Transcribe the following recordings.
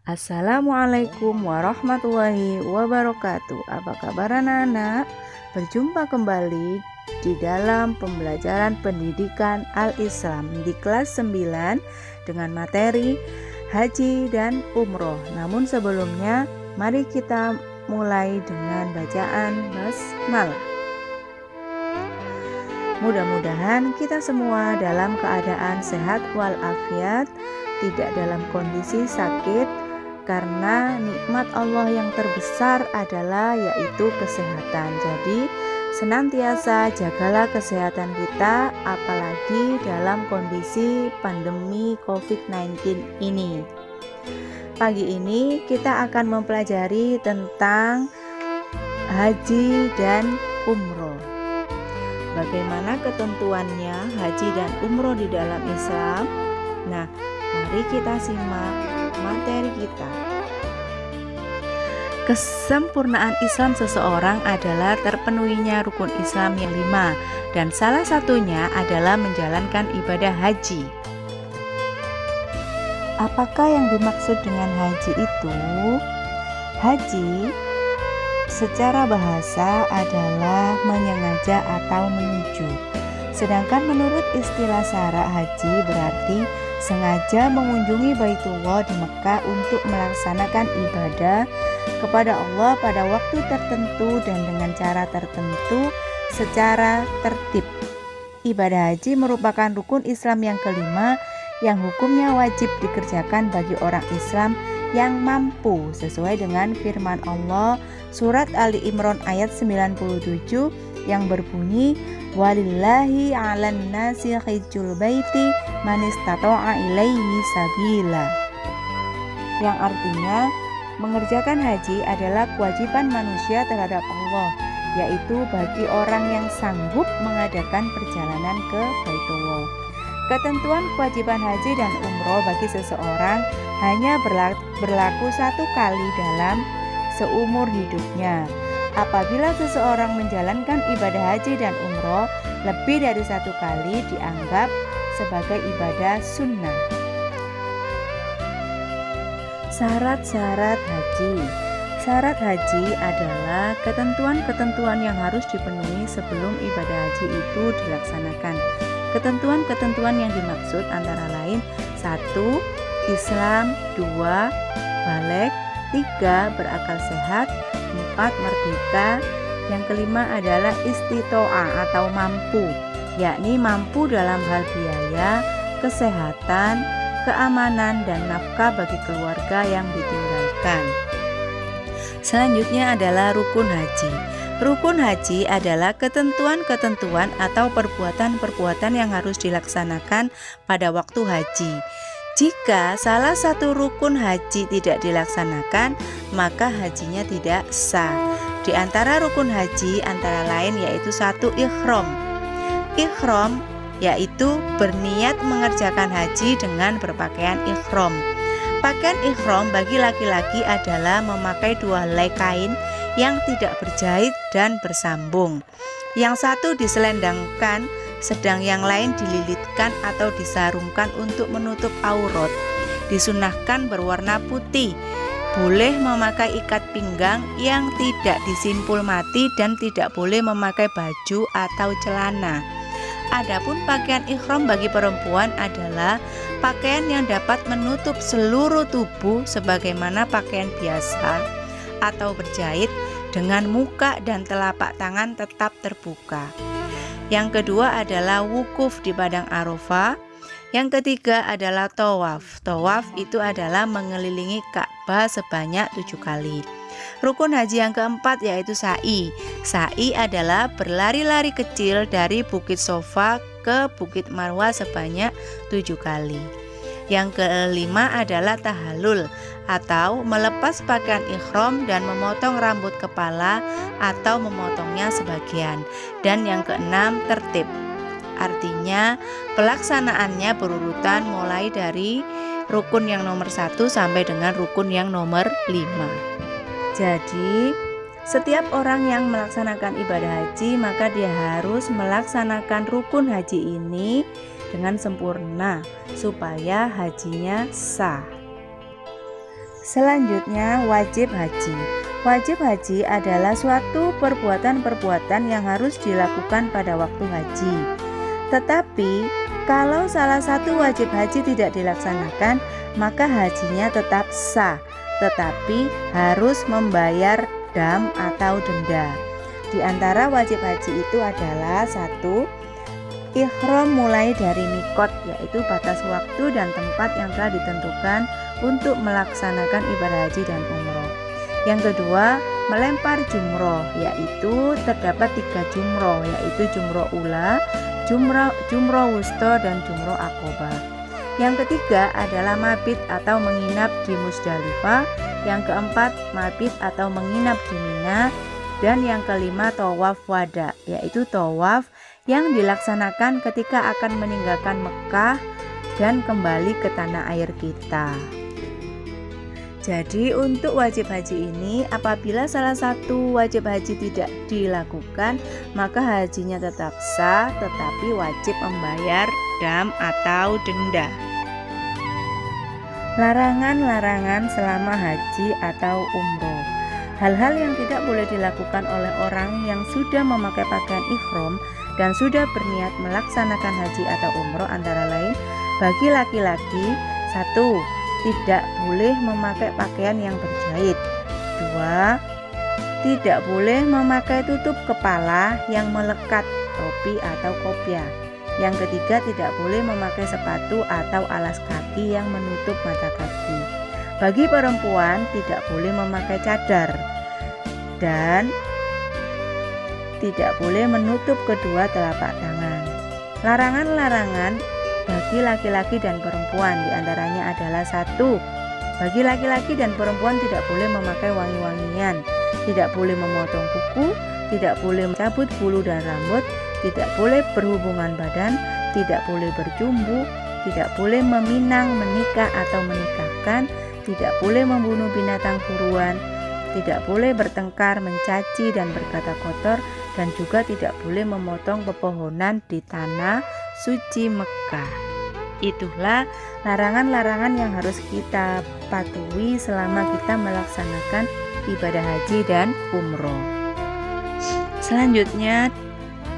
Assalamualaikum warahmatullahi wabarakatuh. Apa kabar anak-anak? Berjumpa kembali di dalam pembelajaran pendidikan Al-Islam di kelas 9 dengan materi haji dan umroh. Namun sebelumnya, mari kita mulai dengan bacaan basmalah. Mudah-mudahan kita semua dalam keadaan sehat walafiat, tidak dalam kondisi sakit, karena nikmat Allah yang terbesar adalah yaitu kesehatan. Jadi senantiasa jagalah kesehatan kita, apalagi dalam kondisi pandemi COVID-19 ini. Pagi ini kita akan mempelajari tentang haji dan umroh. Bagaimana ketentuannya haji dan umroh di dalam Islam? Nah, mari kita simak materi kita. Kesempurnaan Islam seseorang adalah terpenuhinya rukun Islam yang 5, dan salah satunya adalah menjalankan ibadah haji. Apakah yang dimaksud dengan haji itu? Haji secara bahasa adalah menyengaja atau menuju. Sedangkan menurut istilah syara, haji berarti sengaja mengunjungi Baitullah di Mekah untuk melaksanakan ibadah kepada Allah pada waktu tertentu dan dengan cara tertentu secara tertib. Ibadah haji merupakan rukun Islam yang kelima yang hukumnya wajib dikerjakan bagi orang Islam yang mampu, sesuai dengan firman Allah surat Ali Imran ayat 97 yang berbunyi, walillahi 'alan nasi hajjul baiti man istata'a ilaihi sabila, yang artinya mengerjakan haji adalah kewajiban manusia terhadap Allah, yaitu bagi orang yang sanggup mengadakan perjalanan ke Baitullah. Ketentuan kewajiban haji dan umroh bagi seseorang hanya berlaku satu kali dalam seumur hidupnya. Apabila seseorang menjalankan ibadah haji dan umroh lebih dari satu kali, dianggap sebagai ibadah sunnah. Syarat-syarat haji. Syarat haji adalah ketentuan-ketentuan yang harus dipenuhi sebelum ibadah haji itu dilaksanakan. Ketentuan-ketentuan yang dimaksud antara lain 1. Islam, 2. Baligh, 3. Berakal sehat, 4. Merdeka, yang kelima adalah istito'ah atau mampu, yakni mampu dalam hal biaya, kesehatan, keamanan, dan nafkah bagi keluarga yang ditinggalkan. Selanjutnya adalah rukun haji. Rukun haji adalah ketentuan-ketentuan atau perbuatan-perbuatan yang harus dilaksanakan pada waktu haji. Jika salah satu rukun haji tidak dilaksanakan, maka hajinya tidak sah. Di antara rukun haji antara lain yaitu 1. Ihram. Ihram yaitu berniat mengerjakan haji dengan berpakaian ihram. Pakaian ihram bagi laki-laki adalah memakai 2 helai kain yang tidak berjahit dan bersambung. Yang satu diselendangkan, sedang yang lain dililitkan atau disarungkan untuk menutup aurat. Disunahkan berwarna putih. Boleh memakai ikat pinggang yang tidak disimpul mati dan tidak boleh memakai baju atau celana. Adapun pakaian ihram bagi perempuan adalah pakaian yang dapat menutup seluruh tubuh sebagaimana pakaian biasa atau berjahit, dengan muka dan telapak tangan tetap terbuka. Yang kedua adalah wukuf di padang Arafah. Yang ketiga adalah tawaf. Tawaf itu adalah mengelilingi Ka'bah sebanyak 7 kali. Rukun haji yang keempat yaitu sa'i. Sa'i adalah berlari-lari kecil dari Bukit Sofa ke Bukit Marwah sebanyak 7 kali. Yang kelima adalah tahallul atau melepas pakaian ihram dan memotong rambut kepala atau memotongnya sebagian. Dan yang keenam tertib. Artinya pelaksanaannya berurutan mulai dari rukun yang nomor 1 sampai dengan rukun yang nomor 5. Jadi, setiap orang yang melaksanakan ibadah haji maka dia harus melaksanakan rukun haji ini dengan sempurna supaya hajinya sah. Selanjutnya, wajib haji. Wajib haji adalah suatu perbuatan-perbuatan yang harus dilakukan pada waktu haji. Tetapi, kalau salah satu wajib haji tidak dilaksanakan, maka hajinya tetap sah, tetapi harus membayar dam atau denda. Di antara wajib haji itu adalah 1. Ihram mulai dari mikot, yaitu batas waktu dan tempat yang telah ditentukan untuk melaksanakan ibadah haji dan umroh. Yang kedua, melempar jumroh, yaitu terdapat 3 jumroh, yaitu jumroh ula, jumroh wusta, dan jumroh aqobah. Yang ketiga adalah mabit atau menginap di Musdalifah. Yang keempat, mabit atau menginap di Mina. Dan yang kelima, tawaf wada, yaitu tawaf yang dilaksanakan ketika akan meninggalkan Mekah dan kembali ke tanah air kita. Jadi untuk wajib haji ini, apabila salah satu wajib haji tidak dilakukan, maka hajinya tetap sah, tetapi wajib membayar dam atau denda. Larangan-larangan selama haji atau umroh. Hal-hal yang tidak boleh dilakukan oleh orang yang sudah memakai pakaian ihram dan sudah berniat melaksanakan haji atau umroh antara lain, bagi laki-laki: 1. Tidak boleh memakai pakaian yang berjahit. 2. Tidak boleh memakai tutup kepala yang melekat, topi atau kopiah. Yang ketiga, tidak boleh memakai sepatu atau alas kaki yang menutup mata kaki. Bagi perempuan, tidak boleh memakai cadar dan tidak boleh menutup kedua telapak tangan. Larangan-larangan bagi laki-laki dan perempuan diantaranya adalah: 1. Bagi laki-laki dan perempuan tidak boleh memakai wangi-wangian, tidak boleh memotong kuku, tidak boleh mencabut bulu dan rambut, tidak boleh berhubungan badan, tidak boleh berjumbu, tidak boleh meminang, menikah atau menikahkan, tidak boleh membunuh binatang buruan, tidak boleh bertengkar, mencaci dan berkata kotor, dan juga tidak boleh memotong pepohonan di tanah suci Mekah. Itulah larangan-larangan yang harus kita patuhi selama kita melaksanakan ibadah haji dan umroh. Selanjutnya,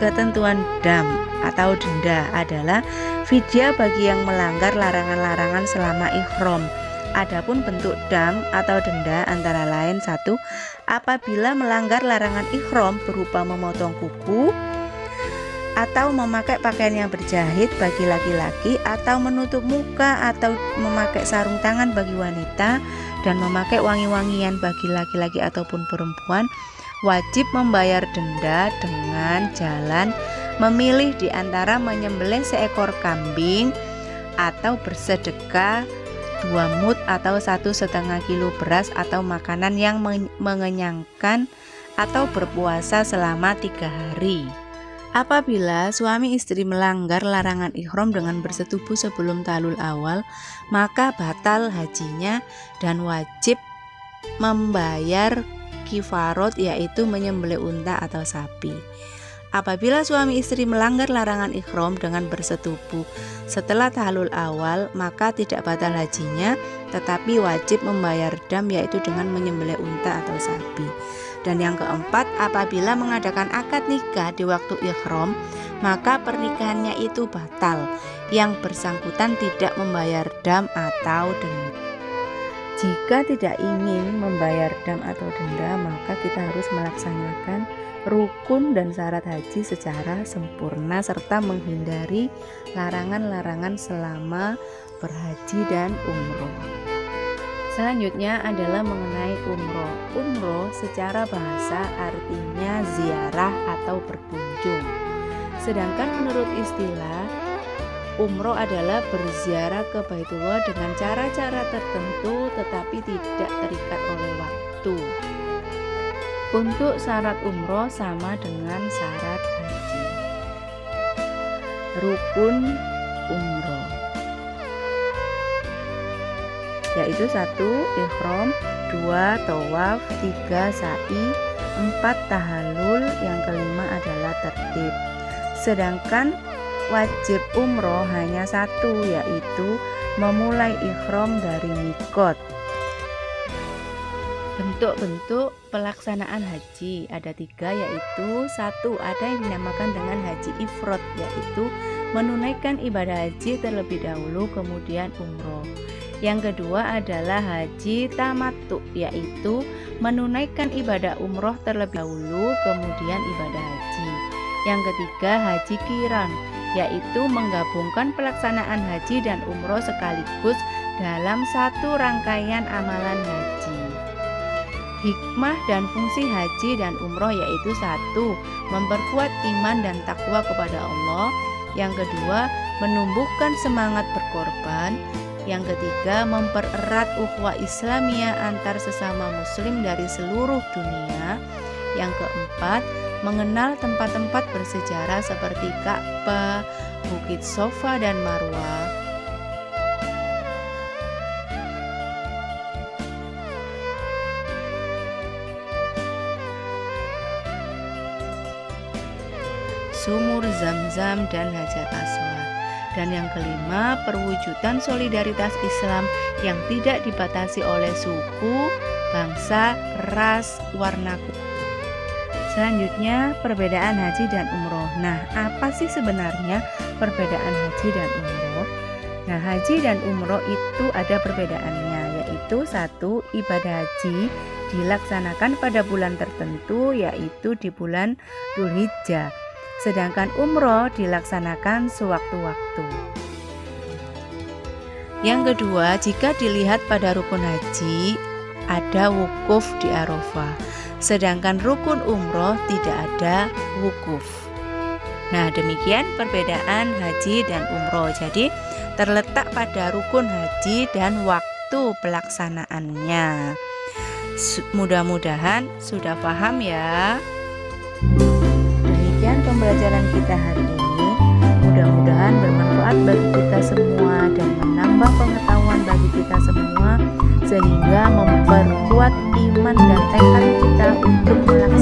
ketentuan dam atau denda adalah fidyah bagi yang melanggar larangan-larangan selama ihram. Adapun bentuk dam atau denda antara lain: 1. Apabila melanggar larangan ihram berupa memotong kuku atau memakai pakaian yang berjahit bagi laki-laki, atau menutup muka atau memakai sarung tangan bagi wanita, dan memakai wangi-wangian bagi laki-laki ataupun perempuan, wajib membayar denda dengan jalan memilih di antara menyembelih seekor kambing atau bersedekah 2 mud atau 1,5 kilo beras atau makanan yang mengenyangkan, atau berpuasa selama 3 hari. Apabila suami istri melanggar larangan ihram dengan bersetubuh sebelum tahlul awal, maka batal hajinya dan wajib membayar kifarot, yaitu menyembelih unta atau sapi. Apabila suami istri melanggar larangan ihram dengan bersetubuh setelah tahlul awal, maka tidak batal hajinya, tetapi wajib membayar dam, yaitu dengan menyembelih unta atau sapi. Dan yang keempat, apabila mengadakan akad nikah di waktu ihram, maka pernikahannya itu batal. Yang bersangkutan tidak membayar dam atau denda. Jika tidak ingin membayar dam atau denda, maka kita harus melaksanakan rukun dan syarat haji secara sempurna serta menghindari larangan-larangan selama berhaji dan umroh. Selanjutnya adalah mengenai umroh. Umroh secara bahasa artinya ziarah atau berkunjung. Sedangkan menurut istilah, umroh adalah berziarah ke Baitullah dengan cara-cara tertentu tetapi tidak terikat oleh waktu. Untuk syarat umroh sama dengan syarat haji. Rukun umroh, yaitu 1. Ihram, 2. Tawaf, 3. Sa'i, 4. Tahallul, yang kelima adalah tertib. Sedangkan wajib umroh hanya 1, yaitu memulai ihram dari mikot. Bentuk-bentuk pelaksanaan haji ada 3, yaitu 1. Ada yang dinamakan dengan haji ifrad, yaitu menunaikan ibadah haji terlebih dahulu kemudian umroh. Yang kedua adalah haji tamattu, yaitu menunaikan ibadah umroh terlebih dahulu kemudian ibadah haji. Yang ketiga haji qiran, yaitu menggabungkan pelaksanaan haji dan umroh sekaligus dalam satu rangkaian amalan haji. Hikmah dan fungsi haji dan umroh yaitu 1. Memperkuat iman dan takwa kepada Allah. Yang kedua, menumbuhkan semangat berkorban. Yang ketiga, mempererat ukhuwah Islamiyah antar sesama muslim dari seluruh dunia. Yang keempat, mengenal tempat-tempat bersejarah seperti Ka'bah, Bukit Sofa dan Marwah. Sumur Zam-Zam dan Hajar Aswad. Dan yang kelima, perwujudan solidaritas Islam yang tidak dibatasi oleh suku, bangsa, ras, warna kulit. Selanjutnya, perbedaan haji dan umroh. Nah, apa sih sebenarnya perbedaan haji dan umroh? Nah, haji dan umroh itu ada perbedaannya, yaitu 1. Ibadah haji dilaksanakan pada bulan tertentu, yaitu di bulan Dzulhijjah. Sedangkan umroh dilaksanakan sewaktu-waktu. Yang kedua, jika dilihat pada rukun haji, ada wukuf di Arafah. Sedangkan rukun umroh tidak ada wukuf. Nah, demikian perbedaan haji dan umroh. Jadi, terletak pada rukun haji dan waktu pelaksanaannya. Mudah-mudahan sudah paham ya. Demikian pembelajaran kita hari ini. Mudah-mudahan bermanfaat bagi kita semua dan menambah pengetahuan bagi kita semua, sehingga memperkuat iman dan tekad kita untuk melaksanakan